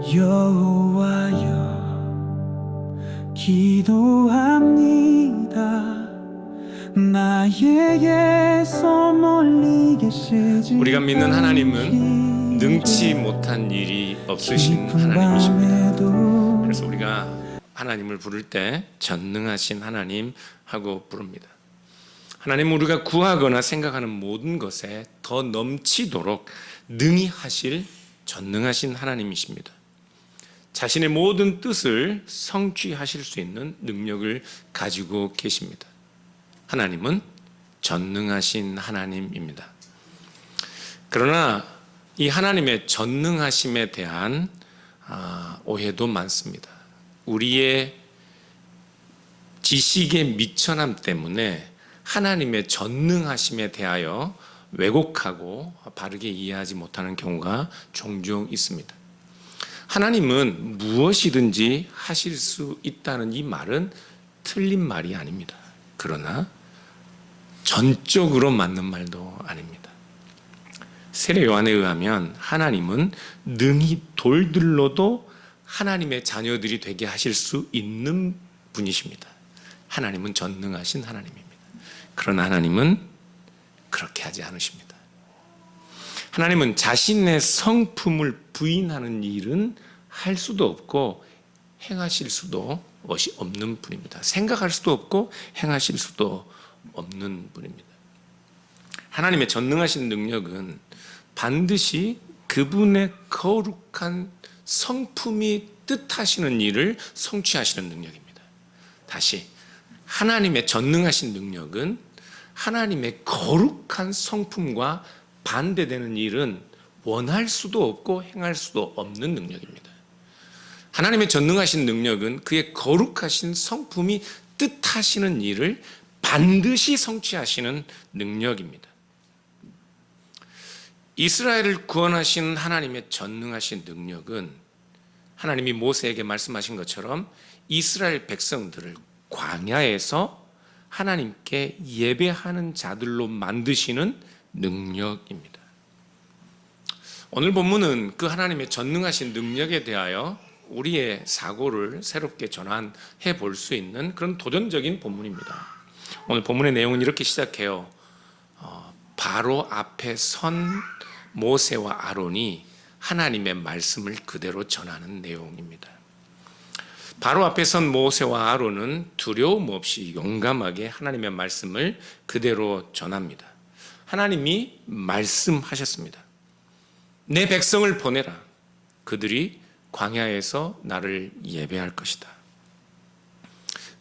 여호와여 기도합니다. 나에게서 멀리 계시지 우리가 믿는 하나님은 능치 못한 일이 없으신 하나님이십니다. 그래서 우리가 하나님을 부를 때 전능하신 하나님 하고 부릅니다. 하나님은 우리가 구하거나 생각하는 모든 것에 더 넘치도록 능히 하실 전능하신 하나님이십니다. 자신의 모든 뜻을 성취하실 수 있는 능력을 가지고 계십니다. 하나님은 전능하신 하나님입니다. 그러나 이 하나님의 전능하심에 대한 오해도 많습니다. 우리의 지식의 미천함 때문에 하나님의 전능하심에 대하여 왜곡하고 바르게 이해하지 못하는 경우가 종종 있습니다. 하나님은 무엇이든지 하실 수 있다는 이 말은 틀린 말이 아닙니다. 그러나 전적으로 맞는 말도 아닙니다. 세례 요한에 의하면 하나님은 능히 돌들로도 하나님의 자녀들이 되게 하실 수 있는 분이십니다. 하나님은 전능하신 하나님입니다. 그러나 하나님은 그렇게 하지 않으십니다. 하나님은 자신의 성품을 부인하는 일은 할 수도 없고 행하실 수도 없는 분입니다. 생각할 수도 없고 행하실 수도 없는 분입니다. 하나님의 전능하신 능력은 반드시 그분의 거룩한 성품이 뜻하시는 일을 성취하시는 능력입니다. 다시, 하나님의 전능하신 능력은 하나님의 거룩한 성품과 반대되는 일은 원할 수도 없고 행할 수도 없는 능력입니다. 하나님의 전능하신 능력은 그의 거룩하신 성품이 뜻하시는 일을 반드시 성취하시는 능력입니다. 이스라엘을 구원하신 하나님의 전능하신 능력은 하나님이 모세에게 말씀하신 것처럼 이스라엘 백성들을 광야에서 하나님께 예배하는 자들로 만드시는 능력입니다. 오늘 본문은 그 하나님의 전능하신 능력에 대하여 우리의 사고를 새롭게 전환해 볼 수 있는 그런 도전적인 본문입니다. 오늘 본문의 내용은 이렇게 시작해요. 바로 앞에 선 모세와 아론이 하나님의 말씀을 그대로 전하는 내용입니다. 바로 앞에 선 모세와 아론은 두려움 없이 용감하게 하나님의 말씀을 그대로 전합니다. 하나님이 말씀하셨습니다. 내 백성을 보내라. 그들이 광야에서 나를 예배할 것이다.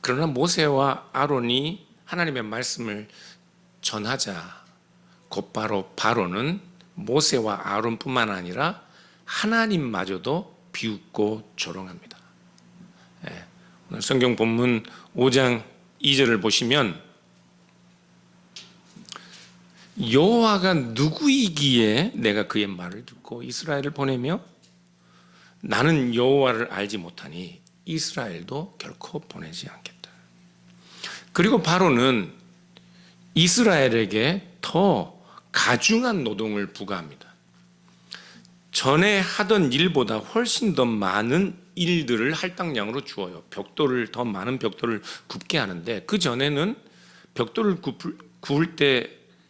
그러나 모세와 아론이 하나님의 말씀을 전하자 곧바로 바로는 모세와 아론뿐만 아니라 하나님마저도 비웃고 조롱합니다. 오늘 성경 본문 5장 2절을 보시면 여호와가 누구이기에 내가 그의 말을 듣고 이스라엘을 보내며 나는 여호와를 알지 못하니 이스라엘도 결코 보내지 않겠다. 그리고 바로는 이스라엘에게 더 가중한 노동을 부과합니다. 전에 하던 일보다 훨씬 더 많은 일들을 할당량으로 주어요. 더 많은 벽돌을 굽게 하는데 그 전에는 벽돌을 구울 때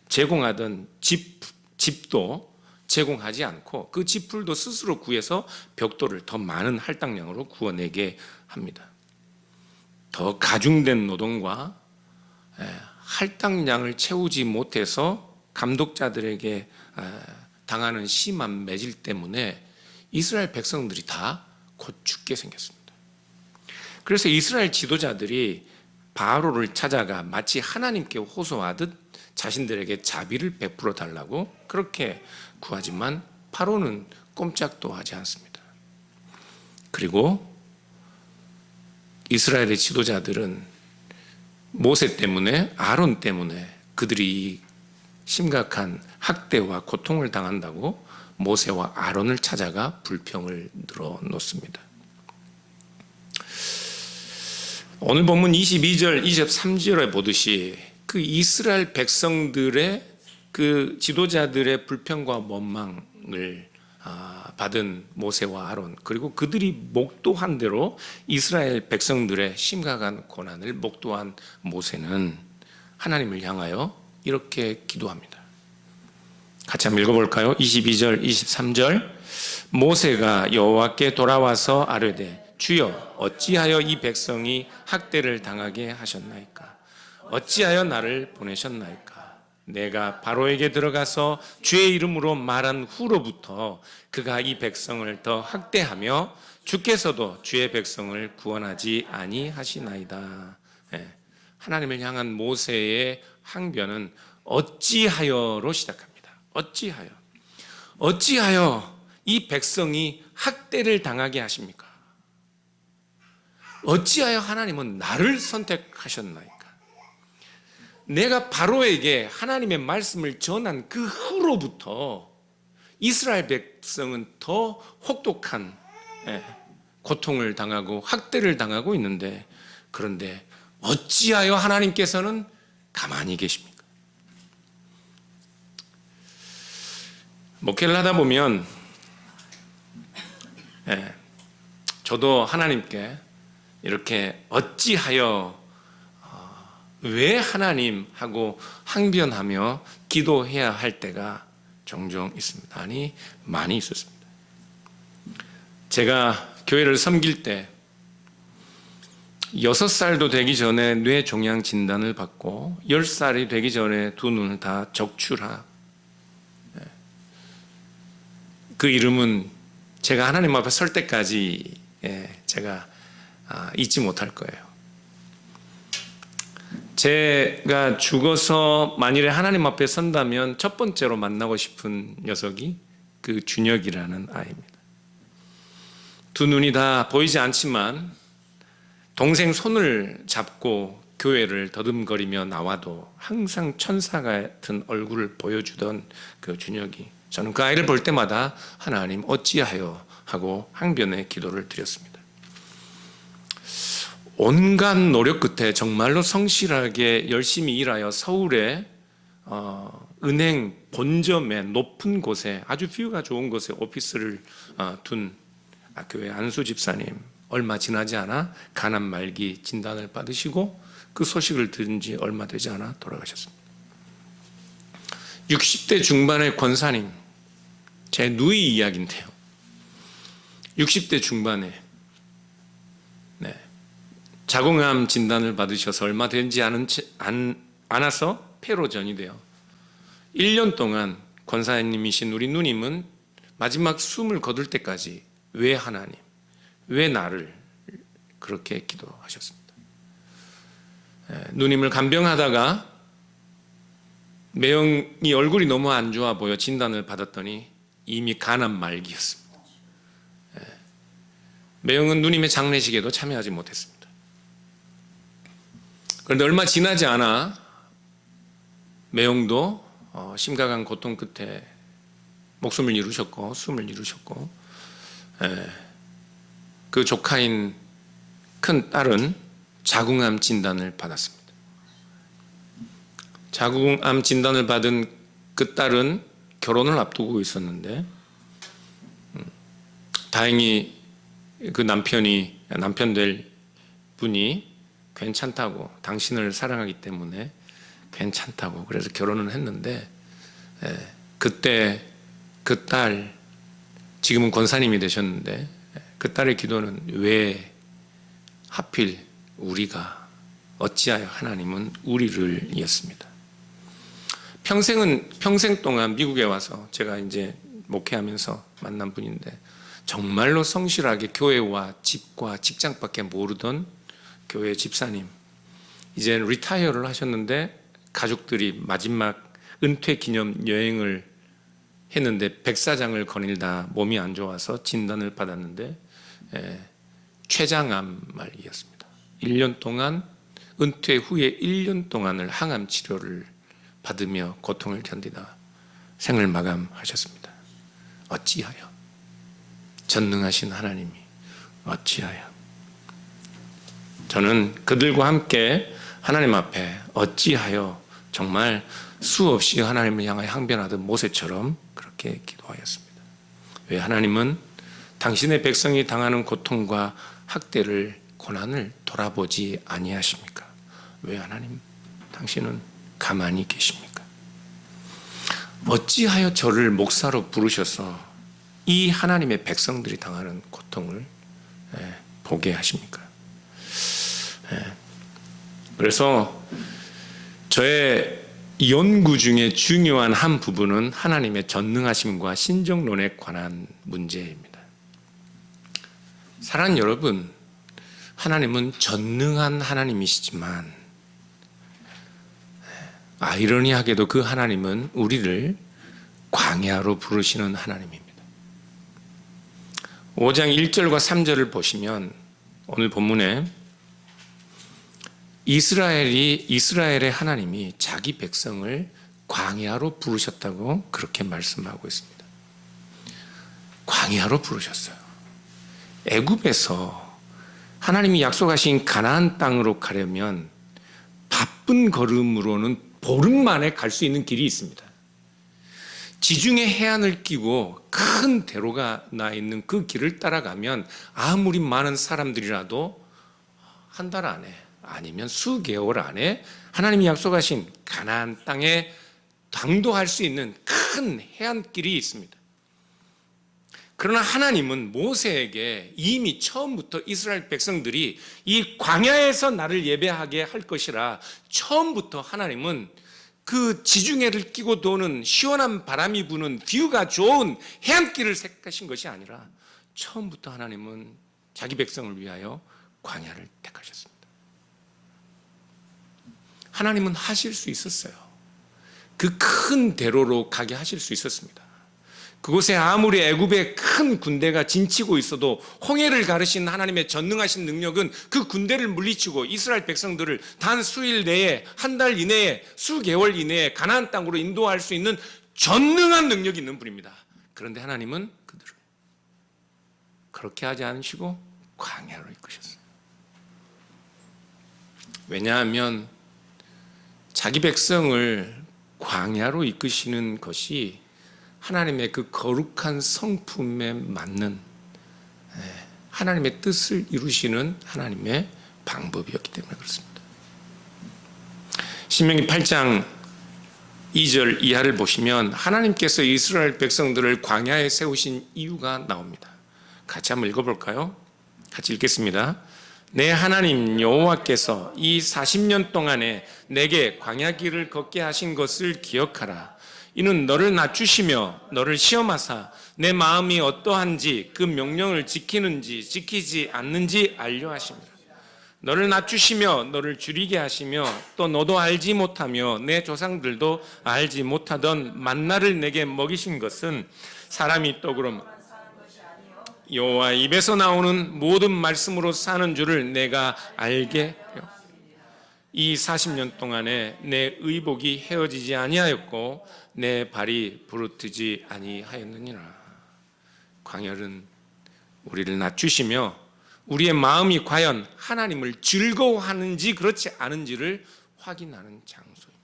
제공하던 집도 제공하지 않고 그 집풀도 스스로 구해서 벽돌을 더 많은 할당량으로 구워내게 합니다. 더 가중된 노동과 할당량을 채우지 못해서 감독자들에게 당하는 심한 매질 때문에 이스라엘 백성들이 다 곧 죽게 생겼습니다. 그래서 이스라엘 지도자들이 바로를 찾아가 마치 하나님께 호소하듯 자신들에게 자비를 베풀어 달라고 그렇게 구하지만 바로는 꼼짝도 하지 않습니다. 그리고 이스라엘의 지도자들은 모세 때문에 아론 때문에 그들이 심각한 학대와 고통을 당한다고 모세와 아론을 찾아가 불평을 늘어놓습니다. 오늘 본문 22절, 23절에 보듯이 그 이스라엘 백성들의 그 지도자들의 불평과 원망을 받은 모세와 아론, 그리고 그들이 목도한 대로 이스라엘 백성들의 심각한 고난을 목도한 모세는 하나님을 향하여 이렇게 기도합니다. 같이 한번 읽어볼까요? 22절 23절. 모세가 여호와께 돌아와서 아뢰되 주여 어찌하여 이 백성이 학대를 당하게 하셨나이까? 어찌하여 나를 보내셨나이까? 내가 바로에게 들어가서 주의 이름으로 말한 후로부터 그가 이 백성을 더 학대하며 주께서도 주의 백성을 구원하지 아니하시나이다. 하나님을 향한 모세의 항변은 어찌하여로 시작합니다. 어찌하여 이 백성이 학대를 당하게 하십니까? 어찌하여 하나님은 나를 선택하셨나이까? 내가 바로에게 하나님의 말씀을 전한 그 후로부터 이스라엘 백성은 더 혹독한 고통을 당하고 학대를 당하고 있는데, 그런데 어찌하여 하나님께서는 가만히 계십니까? 목회를 하다 보면 저도 하나님께 이렇게 어찌하여 왜 하나님 하고 항변하며 기도해야 할 때가 종종 있습니다. 아니, 많이 있었습니다. 제가 교회를 섬길 때 6살도 되기 전에 뇌종양 진단을 받고 10살이 되기 전에 두 눈을 다 적출하. 그 이름은 제가 하나님 앞에 설 때까지 제가 잊지 못할 거예요. 제가 죽어서 만일에 하나님 앞에 선다면 첫 번째로 만나고 싶은 녀석이 그 준혁이라는 아이입니다. 두 눈이 다 보이지 않지만 동생 손을 잡고 교회를 더듬거리며 나와도 항상 천사 같은 얼굴을 보여주던 그 준혁이, 저는 그 아이를 볼 때마다 하나님 어찌하여 하고 항변의 기도를 드렸습니다. 온갖 노력 끝에 정말로 성실하게 열심히 일하여 서울에 은행 본점의 높은 곳에, 아주 뷰가 좋은 곳에 오피스를 둔 교회 안수 집사님, 얼마 지나지 않아 간암 말기 진단을 받으시고 그 소식을 들은 지 얼마 되지 않아 돌아가셨습니다. 60대 중반의 권사님, 제 누이 이야기인데요. 60대 중반에 자궁암 진단을 받으셔서 얼마 되지 않아서 폐로 전이되어 1년 동안 권사님이신 우리 누님은 마지막 숨을 거둘 때까지 왜 하나님, 왜 나를, 그렇게 기도하셨습니다. 누님을 간병하다가 매형이 얼굴이 너무 안 좋아 보여 진단을 받았더니 이미 간암 말기였습니다. 매형은 누님의 장례식에도 참여하지 못했습니다. 그런데 얼마 지나지 않아 매형도 심각한 고통 끝에 목숨을 잃으셨고 숨을 잃으셨고, 그 조카인 큰 딸은 자궁암 진단을 받았습니다. 자궁암 진단을 받은 그 딸은 결혼을 앞두고 있었는데 다행히 그 남편 될 분이 괜찮다고, 당신을 사랑하기 때문에 괜찮다고, 그래서 결혼을 했는데, 그때 그 딸, 지금은 권사님이 되셨는데 그 딸의 기도는 왜 하필 우리가, 어찌하여 하나님은 우리를 이었습니다. 평생 동안 미국에 와서 제가 이제 목회하면서 만난 분인데 정말로 성실하게 교회와 집과 직장밖에 모르던 교회 집사님, 이제는 리타이어를 하셨는데 가족들이 마지막 은퇴 기념 여행을 했는데 백사장을 거닐다 몸이 안 좋아서 진단을 받았는데 췌장암 말기였습니다. 1년 동안, 은퇴 후에 1년 동안을 항암 치료를 받으며 고통을 견디다 생을 마감하셨습니다. 어찌하여, 전능하신 하나님이 어찌하여. 저는 그들과 함께 하나님 앞에 어찌하여 정말 수없이 하나님을 향하여 항변하던 모세처럼 그렇게 기도하였습니다. 왜 하나님은 당신의 백성이 당하는 고통과 학대를 고난을 돌아보지 아니하십니까? 왜 하나님 당신은 가만히 계십니까? 어찌하여 저를 목사로 부르셔서 이 하나님의 백성들이 당하는 고통을 보게 하십니까? 그래서 저의 연구 중에 중요한 한 부분은 하나님의 전능하심과 신정론에 관한 문제입니다. 사랑하는 여러분, 하나님은 전능한 하나님이시지만 아이러니하게도 그 하나님은 우리를 광야로 부르시는 하나님입니다. 5장 1절과 3절을 보시면 오늘 본문에 이스라엘의 하나님이 자기 백성을 광야로 부르셨다고 그렇게 말씀하고 있습니다. 광야로 부르셨어요. 애굽에서 하나님이 약속하신 가나안 땅으로 가려면 바쁜 걸음으로는 보름 만에 갈 수 있는 길이 있습니다. 지중해 해안을 끼고 큰 대로가 나 있는 그 길을 따라가면 아무리 많은 사람들이라도 한 달 안에 아니면 수개월 안에 하나님이 약속하신 가나안 땅에 당도할 수 있는 큰 해안길이 있습니다. 그러나 하나님은 모세에게 이미 처음부터 이스라엘 백성들이 이 광야에서 나를 예배하게 할 것이라 처음부터 하나님은 그 지중해를 끼고 도는 시원한 바람이 부는 뷰가 좋은 해안길을 택하신 것이 아니라 처음부터 하나님은 자기 백성을 위하여 광야를 택하셨습니다. 하나님은 하실 수 있었어요. 그 큰 대로로 가게 하실 수 있었습니다. 그곳에 아무리 애굽의 큰 군대가 진치고 있어도 홍해를 가르신 하나님의 전능하신 능력은 그 군대를 물리치고 이스라엘 백성들을 단 수일 내에, 한 달 이내에, 수개월 이내에 가나안 땅으로 인도할 수 있는 전능한 능력이 있는 분입니다. 그런데 하나님은 그들을 그렇게 하지 않으시고 광야로 이끄셨어요. 왜냐하면 자기 백성을 광야로 이끄시는 것이 하나님의 그 거룩한 성품에 맞는 하나님의 뜻을 이루시는 하나님의 방법이었기 때문에 그렇습니다. 신명기 8장 2절 이하를 보시면 하나님께서 이스라엘 백성들을 광야에 세우신 이유가 나옵니다. 같이 한번 읽어볼까요? 같이 읽겠습니다. 내 하나님 여호와께서 이 40년 동안에 내게 광야 길을 걷게 하신 것을 기억하라. 이는 너를 낮추시며 너를 시험하사 내 마음이 어떠한지 그 명령을 지키는지 지키지 않는지 알려 하십니다. 너를 낮추시며 너를 줄이게 하시며 또 너도 알지 못하며 내 조상들도 알지 못하던 만나를 내게 먹이신 것은 사람이 떡으로 여호와 입에서 나오는 모든 말씀으로 사는 줄을 내가 알게 하여 이 40년 동안에 내 의복이 헤어지지 아니하였고 내 발이 부르트지 아니하였느니라. 광야는 우리를 낮추시며 우리의 마음이 과연 하나님을 즐거워하는지 그렇지 않은지를 확인하는 장소입니다.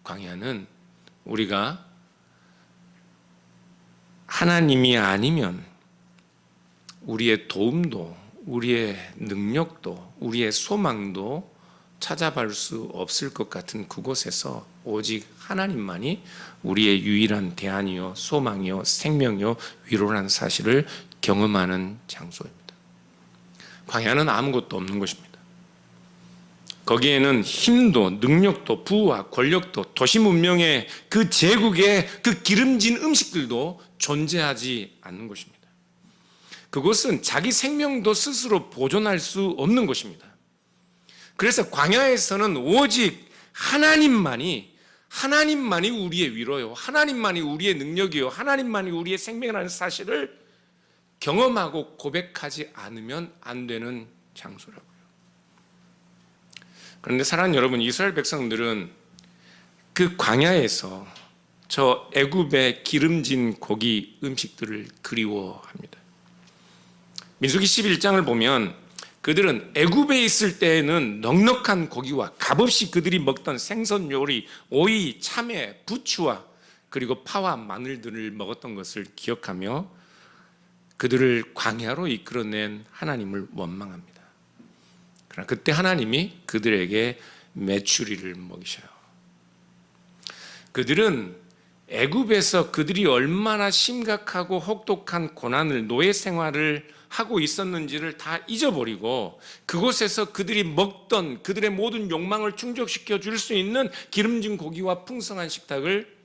광야는 우리가 하나님이 아니면 우리의 도움도 우리의 능력도 우리의 소망도 찾아볼 수 없을 것 같은 그곳에서 오직 하나님만이 우리의 유일한 대안이요 소망이요 생명이요 위로라는 사실을 경험하는 장소입니다. 광야는 아무것도 없는 것입니다. 거기에는 힘도 능력도 부와 권력도 도시 문명의 그 제국의 그 기름진 음식들도 존재하지 않는 것입니다. 그곳은 자기 생명도 스스로 보존할 수 없는 것입니다. 그래서 광야에서는 오직 하나님만이 우리의 위로요, 하나님만이 우리의 능력이요, 하나님만이 우리의 생명이라는 사실을 경험하고 고백하지 않으면 안 되는 장소라고요. 그런데 사랑하는 여러분, 이스라엘 백성들은 그 광야에서 저 애굽의 기름진 고기 음식들을 그리워합니다. 민수기 11장을 보면 그들은 애굽에 있을 때에는 넉넉한 고기와 값없이 그들이 먹던 생선 요리, 오이, 참외, 부추와 그리고 파와 마늘들을 먹었던 것을 기억하며 그들을 광야로 이끌어낸 하나님을 원망합니다. 그러나 그때 하나님이 그들에게 메추리를 먹이셔요. 그들은 애굽에서 그들이 얼마나 심각하고 혹독한 고난을, 노예 생활을 하고 있었는지를 다 잊어버리고 그곳에서 그들이 먹던 그들의 모든 욕망을 충족시켜 줄 수 있는 기름진 고기와 풍성한 식탁을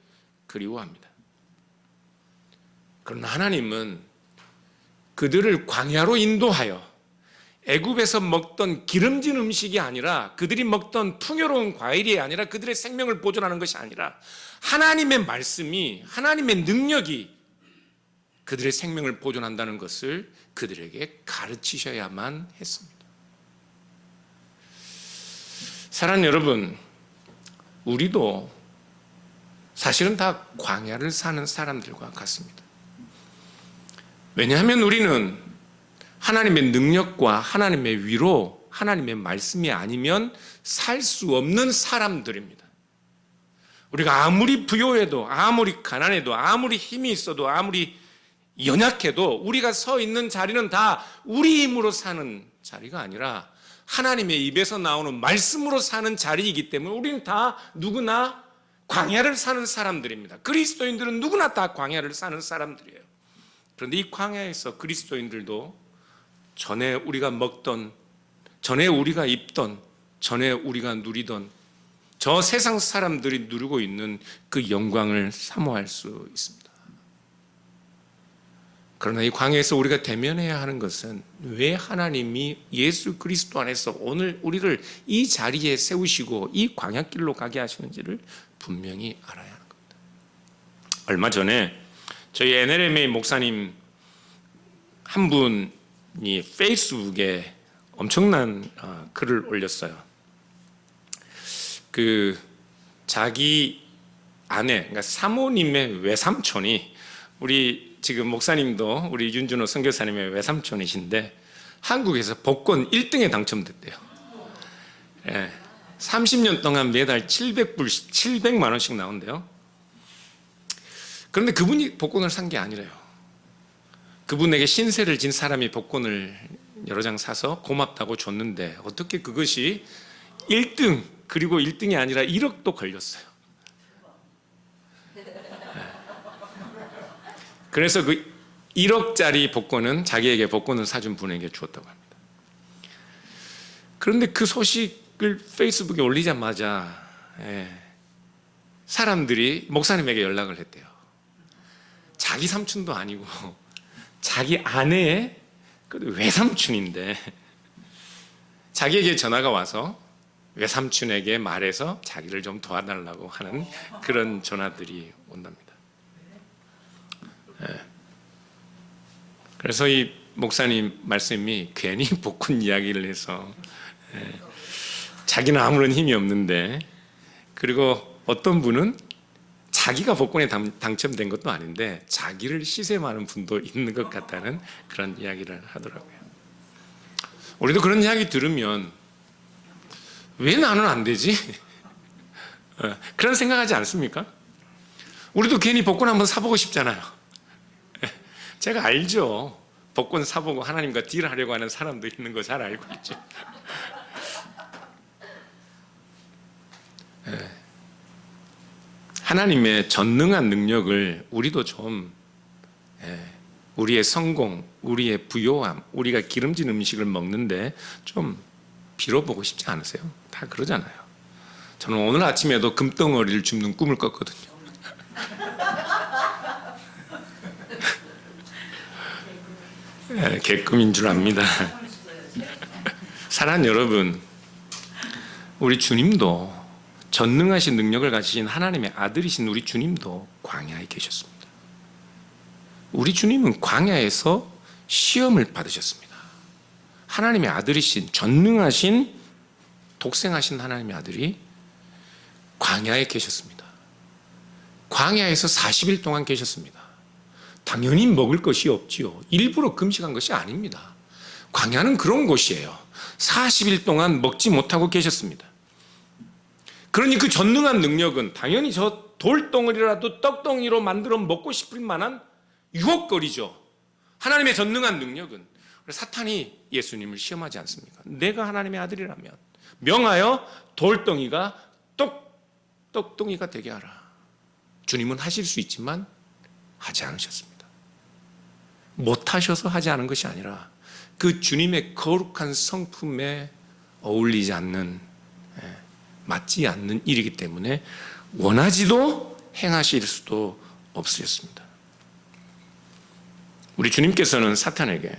그리워합니다. 그러나 하나님은 그들을 광야로 인도하여 애굽에서 먹던 기름진 음식이 아니라, 그들이 먹던 풍요로운 과일이 아니라, 그들의 생명을 보존하는 것이 아니라 하나님의 말씀이, 하나님의 능력이 그들의 생명을 보존한다는 것을 그들에게 가르치셔야만 했습니다. 사랑하는 여러분, 우리도 사실은 다 광야를 사는 사람들과 같습니다. 왜냐하면 우리는 하나님의 능력과 하나님의 위로, 하나님의 말씀이 아니면 살 수 없는 사람들입니다. 우리가 아무리 부요해도, 아무리 가난해도, 아무리 힘이 있어도, 아무리 연약해도 우리가 서 있는 자리는 다 우리 힘으로 사는 자리가 아니라 하나님의 입에서 나오는 말씀으로 사는 자리이기 때문에 우리는 다 누구나 광야를 사는 사람들입니다. 그리스도인들은 누구나 다 광야를 사는 사람들이에요. 그런데 이 광야에서 그리스도인들도 전에 우리가 먹던, 전에 우리가 입던, 전에 우리가 누리던 저 세상 사람들이 누리고 있는 그 영광을 사모할 수 있습니다. 그러나 이 광야에서 우리가 대면해야 하는 것은 왜 하나님이 예수 그리스도 안에서 오늘 우리를 이 자리에 세우시고 이 광야길로 가게 하시는지를 분명히 알아야 하는 겁니다. 얼마 전에 저희 NLMA 목사님 한 분이 페이스북에 엄청난 글을 올렸어요. 그 자기 아내, 그러니까 사모님의 외삼촌이, 우리 지금 목사님도 우리 윤준호 선교사님의 외삼촌이신데 한국에서 복권 1등에 당첨됐대요. 30년 동안 매달 700만 원씩 나온대요. 그런데 그분이 복권을 산 게 아니래요. 그분에게 신세를 진 사람이 복권을 여러 장 사서 고맙다고 줬는데 어떻게 그것이 1등, 그리고 1등이 아니라 1억도 걸렸어요. 그래서 그 1억짜리 복권은 자기에게 복권을 사준 분에게 주었다고 합니다. 그런데 그 소식을 페이스북에 올리자마자 사람들이 목사님에게 연락을 했대요. 자기 삼촌도 아니고 자기 아내의 외삼촌인데 자기에게 전화가 와서 외삼촌에게 말해서 자기를 좀 도와달라고 하는 그런 전화들이 온답니다. 그래서 이 목사님 말씀이 괜히 복권 이야기를 해서 자기는 아무런 힘이 없는데, 그리고 어떤 분은 자기가 복권에 당첨된 것도 아닌데 자기를 시샘하는 분도 있는 것 같다는 그런 이야기를 하더라고요. 우리도 그런 이야기 들으면 왜 나는 안 되지? 그런 생각하지 않습니까? 우리도 괜히 복권 한번 사보고 싶잖아요. 제가 알죠. 복권 사보고 하나님과 딜하려고 하는 사람도 있는 거 잘 알고 있죠. 하나님의 전능한 능력을 우리도 좀, 우리의 성공, 우리의 부요함, 우리가 기름진 음식을 먹는데 좀 빌어보고 싶지 않으세요? 다 그러잖아요. 저는 오늘 아침에도 금덩어리를 줍는 꿈을 꿨거든요. 개꿈인 줄 압니다. 사랑하는 여러분, 우리 주님도, 전능하신 능력을 가지신 하나님의 아들이신 우리 주님도 광야에 계셨습니다. 우리 주님은 광야에서 시험을 받으셨습니다. 하나님의 아들이신, 전능하신, 독생하신 하나님의 아들이 광야에 계셨습니다. 광야에서 40일 동안 계셨습니다. 당연히 먹을 것이 없지요. 일부러 금식한 것이 아닙니다. 광야는 그런 곳이에요. 40일 동안 먹지 못하고 계셨습니다. 그러니 그 전능한 능력은 당연히 저 돌덩어리라도 떡덩이로 만들어 먹고 싶을 만한 유혹거리죠. 하나님의 전능한 능력은. 사탄이 예수님을 시험하지 않습니까? 내가 하나님의 아들이라면 명하여 돌덩이가 떡덩이가 되게 하라. 주님은 하실 수 있지만 하지 않으셨습니다. 못하셔서 하지 않은 것이 아니라 그 주님의 거룩한 성품에 어울리지 않는, 맞지 않는 일이기 때문에 원하지도 행하실 수도 없으셨습니다. 우리 주님께서는 사탄에게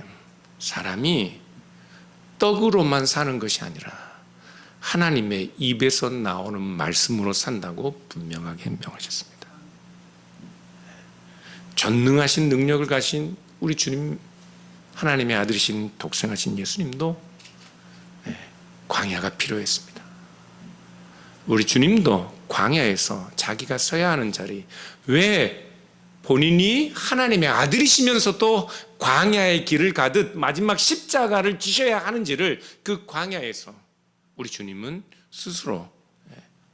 사람이 떡으로만 사는 것이 아니라 하나님의 입에서 나오는 말씀으로 산다고 분명하게 명하셨습니다. 전능하신 능력을 가신 우리 주님, 하나님의 아들이신 독생하신 예수님도 광야가 필요했습니다. 우리 주님도 광야에서 자기가 서야 하는 자리, 왜 본인이 하나님의 아들이시면서도 광야의 길을 가듯 마지막 십자가를 지셔야 하는지를 그 광야에서 우리 주님은 스스로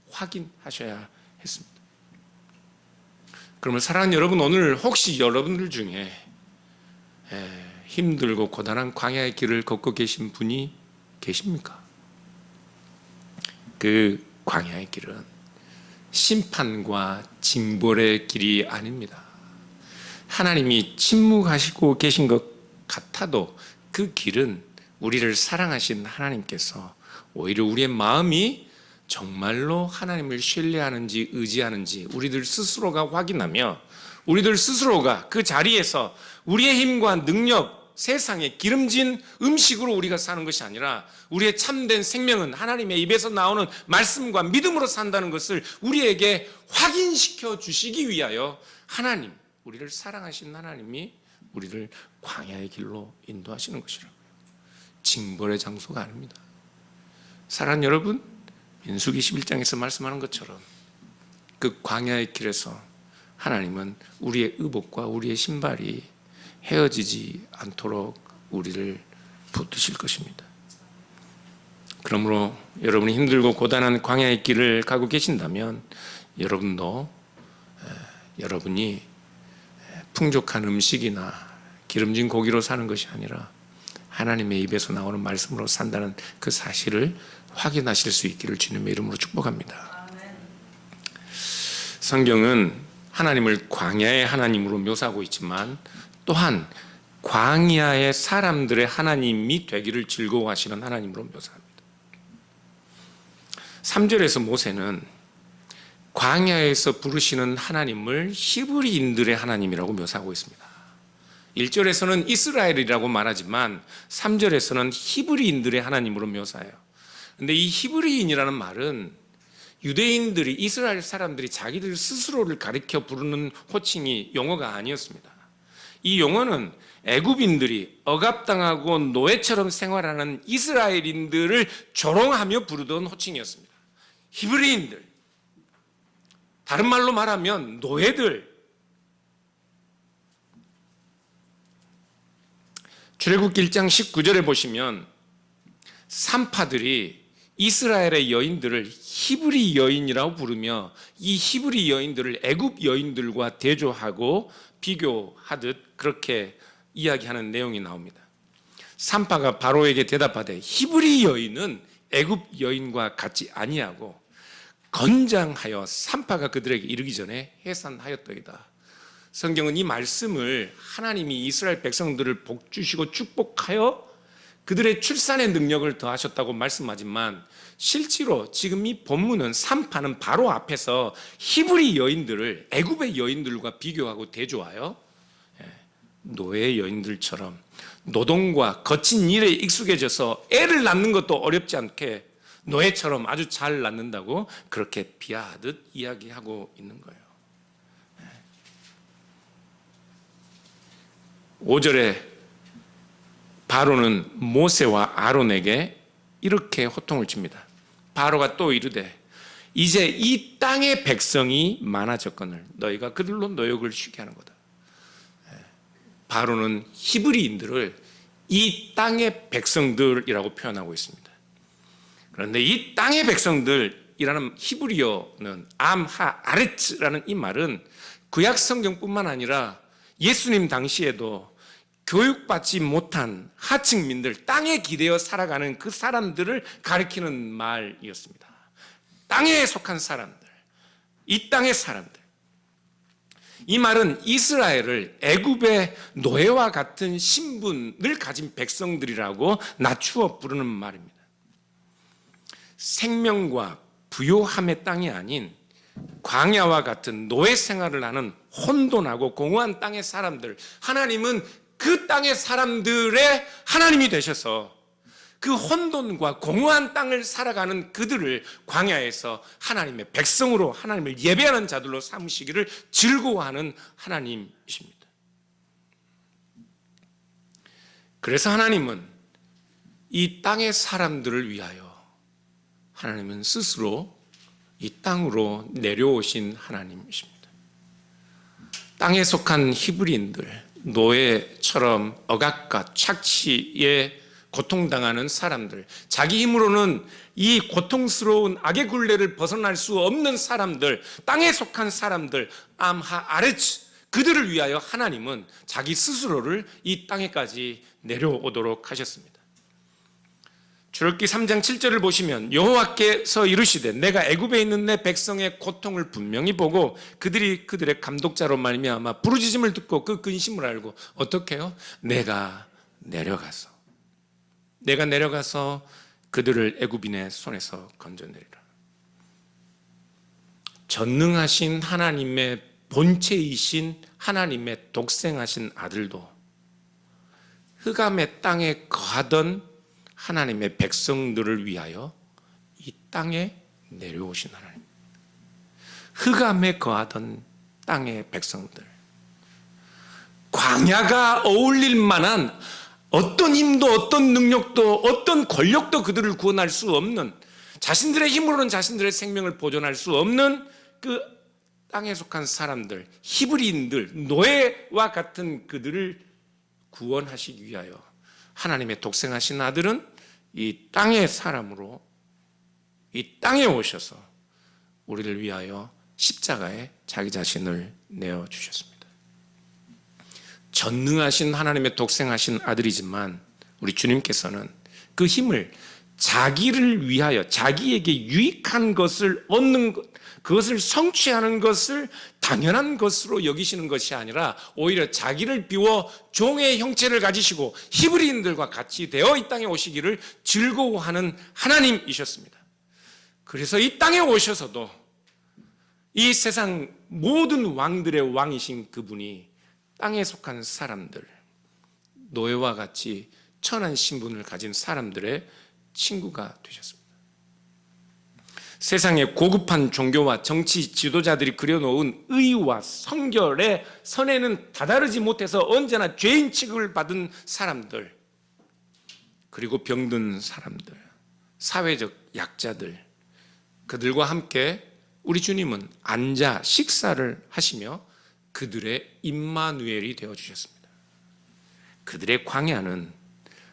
확인하셔야 했습니다. 그러면 사랑하는 여러분, 오늘 혹시 여러분들 중에 힘들고 고단한 광야의 길을 걷고 계신 분이 계십니까? 그 광야의 길은 심판과 징벌의 길이 아닙니다. 하나님이 침묵하시고 계신 것 같아도 그 길은 우리를 사랑하신 하나님께서 오히려 우리의 마음이 정말로 하나님을 신뢰하는지 의지하는지 우리들 스스로가 확인하며 우리들 스스로가 그 자리에서 우리의 힘과 능력, 세상에 기름진 음식으로 우리가 사는 것이 아니라 우리의 참된 생명은 하나님의 입에서 나오는 말씀과 믿음으로 산다는 것을 우리에게 확인시켜 주시기 위하여 하나님, 우리를 사랑하신 하나님이 우리를 광야의 길로 인도하시는 것이라고요. 징벌의 장소가 아닙니다. 사랑하는 여러분, 민수기 11장에서 말씀하는 것처럼 그 광야의 길에서 하나님은 우리의 의복과 우리의 신발이 헤어지지 않도록 우리를 붙드실 것입니다. 그러므로 여러분이 힘들고 고단한 광야의 길을 가고 계신다면 여러분도 여러분이 풍족한 음식이나 기름진 고기로 사는 것이 아니라 하나님의 입에서 나오는 말씀으로 산다는 그 사실을 확인하실 수 있기를 주님의 이름으로 축복합니다. 성경은 하나님을 광야의 하나님으로 묘사하고 있지만 또한 광야의 사람들의 하나님이 되기를 즐거워하시는 하나님으로 묘사합니다. 3절에서 모세는 광야에서 부르시는 하나님을 히브리인들의 하나님이라고 묘사하고 있습니다. 1절에서는 이스라엘이라고 말하지만 3절에서는 히브리인들의 하나님으로 묘사해요. 그런데 이 히브리인이라는 말은 유대인들이, 이스라엘 사람들이 자기들 스스로를 가리켜 부르는 호칭이 용어가 아니었습니다. 이 용어는 애굽인들이 억압당하고 노예처럼 생활하는 이스라엘인들을 조롱하며 부르던 호칭이었습니다. 히브리인들, 다른 말로 말하면 노예들. 출애굽기 1장 19절에 보시면 산파들이 이스라엘의 여인들을 히브리 여인이라고 부르며 이 히브리 여인들을 애굽 여인들과 대조하고 비교하듯 그렇게 이야기하는 내용이 나옵니다. 산파가 바로에게 대답하되 히브리 여인은 애굽 여인과 같지 아니하고 건장하여 산파가 그들에게 이르기 전에 해산하였더이다. 성경은 이 말씀을 하나님이 이스라엘 백성들을 복주시고 축복하여 그들의 출산의 능력을 더하셨다고 말씀하지만 실제로 지금 이 본문은 산파는 바로 앞에서 히브리 여인들을 애굽의 여인들과 비교하고 대조하여 노예 여인들처럼 노동과 거친 일에 익숙해져서 애를 낳는 것도 어렵지 않게 노예처럼 아주 잘 낳는다고 그렇게 비하하듯 이야기하고 있는 거예요. 5절에 바로는 모세와 아론에게 이렇게 호통을 칩니다. 바로가 또 이르되 이제 이 땅의 백성이 많아졌거늘 너희가 그들로 노역을 쉬게 하는 거다. 바로는 히브리인들을 이 땅의 백성들이라고 표현하고 있습니다. 그런데 이 땅의 백성들, 암이라는 히브리어는 암하 아레츠라는 이 말은 구약 성경뿐만 아니라 예수님 당시에도 교육받지 못한 하층민들, 땅에 기대어 살아가는 그 사람들을 가리키는 말이었습니다. 땅에 속한 사람들, 이 땅의 사람들. 이 말은 이스라엘을 애굽의 노예와 같은 신분을 가진 백성들이라고 낮추어 부르는 말입니다. 생명과 부요함의 땅이 아닌 광야와 같은 노예 생활을 하는 혼돈하고 공허한 땅의 사람들, 하나님은 그 땅의 사람들의 하나님이 되셔서 그 혼돈과 공허한 땅을 살아가는 그들을 광야에서 하나님의 백성으로, 하나님을 예배하는 자들로 삼으시기를 즐거워하는 하나님이십니다. 그래서 하나님은 이 땅의 사람들을 위하여 하나님은 스스로 이 땅으로 내려오신 하나님이십니다. 땅에 속한 히브리인들, 노예처럼 억압과 착취에 고통당하는 사람들, 자기 힘으로는 이 고통스러운 악의 굴레를 벗어날 수 없는 사람들, 땅에 속한 사람들, 암하 아레츠, 그들을 위하여 하나님은 자기 스스로를 이 땅에까지 내려오도록 하셨습니다. 출애굽기 3장 7절을 보시면 여호와께서 이르시되 내가 애굽에 있는 내 백성의 고통을 분명히 보고 그들이 그들의 감독자로 말미암아 부르짖음을 듣고 그 근심을 알고 어떻게 해요? 내가 내려가서 그들을 애굽인의 손에서 건져내리라. 전능하신 하나님의 본체이신 하나님의 독생하신 아들도 흑암의 땅에 거하던 하나님의 백성들을 위하여 이 땅에 내려오신 하나님, 흑암에 거하던 땅의 백성들, 광야가 어울릴 만한 어떤 힘도 어떤 능력도 어떤 권력도 그들을 구원할 수 없는, 자신들의 힘으로는 자신들의 생명을 보존할 수 없는 그 땅에 속한 사람들, 히브리인들, 노예와 같은 그들을 구원하시기 위하여 하나님의 독생하신 아들은 이 땅의 사람으로 이 땅에 오셔서 우리를 위하여 십자가에 자기 자신을 내어주셨습니다. 전능하신 하나님의 독생하신 아들이지만 우리 주님께서는 그 힘을 자기를 위하여 자기에게 유익한 것을 얻는 것, 그것을 성취하는 것을 당연한 것으로 여기시는 것이 아니라 오히려 자기를 비워 종의 형체를 가지시고 히브리인들과 같이 되어 이 땅에 오시기를 즐거워하는 하나님이셨습니다. 그래서 이 땅에 오셔서도 이 세상 모든 왕들의 왕이신 그분이 땅에 속한 사람들, 노예와 같이 천한 신분을 가진 사람들의 친구가 되셨습니다. 세상의 고급한 종교와 정치 지도자들이 그려놓은 의와 성결의 선에는 다다르지 못해서 언제나 죄인 취급을 받은 사람들, 그리고 병든 사람들, 사회적 약자들, 그들과 함께 우리 주님은 앉아 식사를 하시며 그들의 임마누엘이 되어주셨습니다. 그들의 광야는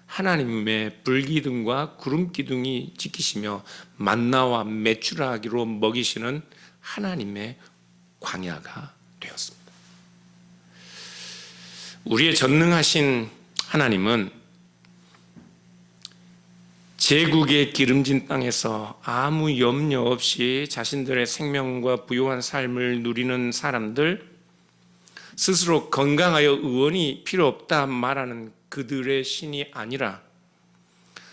하나님의 불기둥과 구름기둥이 지키시며 만나와 메추라기로 먹이시는 하나님의 광야가 되었습니다. 우리의 전능하신 하나님은 제국의 기름진 땅에서 아무 염려 없이 자신들의 생명과 부요한 삶을 누리는 사람들, 스스로 건강하여 의원이 필요 없다 말하는 그들의 신이 아니라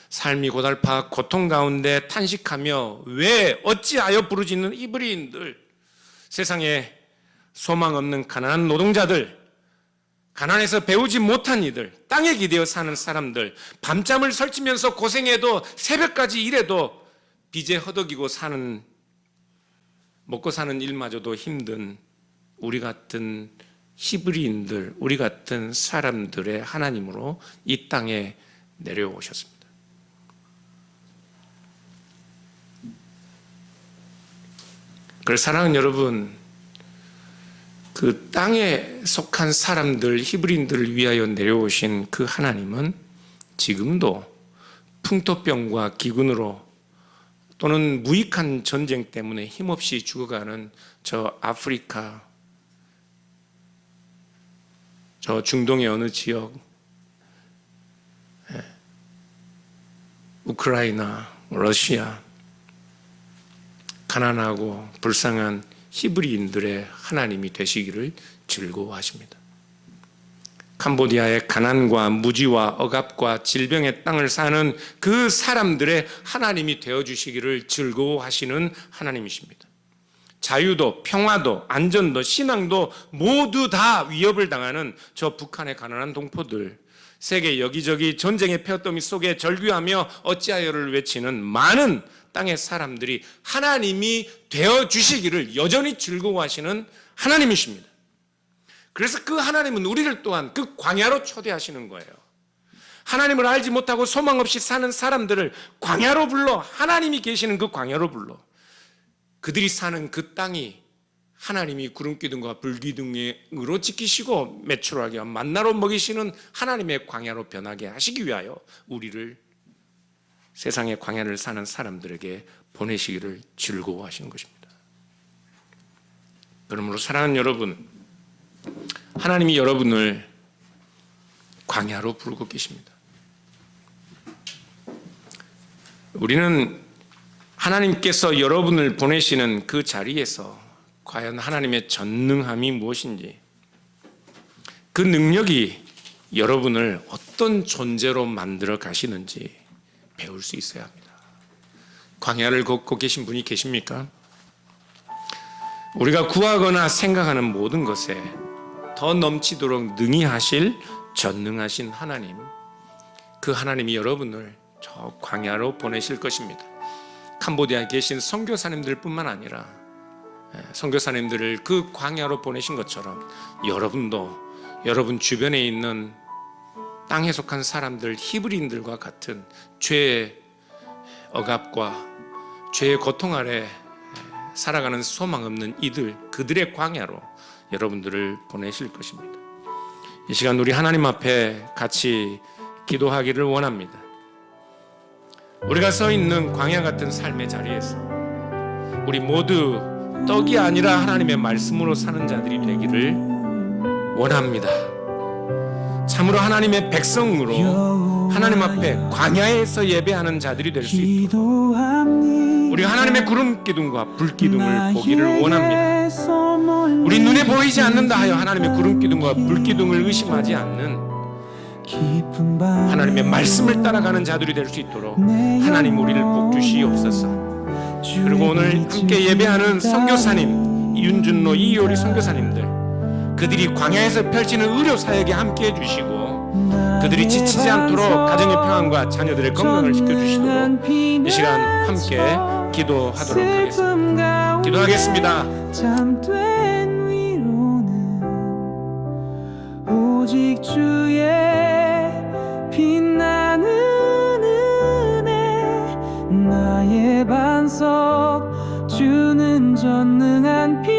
삶이 고달파 고통 가운데 탄식하며 왜 어찌하여 부르짖는 히브리인들, 세상에 소망 없는 가난한 노동자들, 가난해서 배우지 못한 이들, 땅에 기대어 사는 사람들, 밤잠을 설치면서 고생해도 새벽까지 일해도 빚에 허덕이고 사는, 먹고 사는 일마저도 힘든 우리 같은 히브리인들, 우리 같은 사람들의 하나님으로 이 땅에 내려오셨습니다. 그래서 사랑하는 여러분, 그 땅에 속한 사람들, 히브리인들을 위하여 내려오신 그 하나님은 지금도 풍토병과 기근으로 또는 무익한 전쟁 때문에 힘없이 죽어가는 저 아프리카, 저 중동의 어느 지역, 우크라이나, 러시아, 가난하고 불쌍한 히브리인들의 하나님이 되시기를 즐거워하십니다. 캄보디아의 가난과 무지와 억압과 질병의 땅을 사는 그 사람들의 하나님이 되어주시기를 즐거워하시는 하나님이십니다. 자유도 평화도 안전도 신앙도 모두 다 위협을 당하는 저 북한의 가난한 동포들, 세계 여기저기 전쟁의 폐어더미 속에 절규하며 어찌하여를 외치는 많은 땅의 사람들이 하나님이 되어주시기를 여전히 즐거워하시는 하나님이십니다. 그래서 그 하나님은 우리를 또한 그 광야로 초대하시는 거예요. 하나님을 알지 못하고 소망 없이 사는 사람들을 광야로 불러, 하나님이 계시는 그 광야로 불러. 그들이 사는 그 땅이 하나님이 구름기둥과 불기둥으로 지키시고 매출하게 만나로 먹이시는 하나님의 광야로 변하게 하시기 위하여 우리를 세상의 광야를 사는 사람들에게 보내시기를 즐거워하시는 것입니다. 그러므로 사랑하는 여러분, 하나님이 여러분을 광야로 부르고 계십니다. 우리는 하나님께서 여러분을 보내시는 그 자리에서 과연 하나님의 전능함이 무엇인지, 그 능력이 여러분을 어떤 존재로 만들어 가시는지 배울 수 있어야 합니다. 광야를 걷고 계신 분이 계십니까? 우리가 구하거나 생각하는 모든 것에 더 넘치도록 능히 하실 전능하신 하나님, 그 하나님이 여러분을 저 광야로 보내실 것입니다. 캄보디아에 계신 선교사님들 뿐만 아니라 선교사님들을 그 광야로 보내신 것처럼 여러분도 여러분 주변에 있는 땅에 속한 사람들, 히브리인들과 같은 죄의 억압과 죄의 고통 아래 살아가는 소망 없는 이들, 그들의 광야로 여러분들을 보내실 것입니다. 이 시간 우리 하나님 앞에 같이 기도하기를 원합니다. 우리가 서 있는 광야 같은 삶의 자리에서 우리 모두 떡이 아니라 하나님의 말씀으로 사는 자들이 되기를 원합니다. 참으로 하나님의 백성으로 하나님 앞에 광야에서 예배하는 자들이 될 수 있도록 우리 하나님의 구름 기둥과 불 기둥을 보기를 원합니다. 우리 눈에 보이지 않는다 하여 하나님의 구름 기둥과 불 기둥을 의심하지 않는 하나님의 말씀을 따라가는 자들이 될 수 있도록 하나님 우리를 복주시옵소서. 그리고 오늘 함께 예배하는 선교사님 이윤준로 이효리 선교사님들, 그들이 광야에서 펼치는 의료 사역에 함께 해주시고 그들이 지치지 않도록 가정의 평안과 자녀들의 건강을 지켜주시도록 이 시간 함께 기도하도록 하겠습니다. 기도하겠습니다. 잠든 위로는 오직 주의 빛나는 은혜, 나의 반석 주는 전능한 빛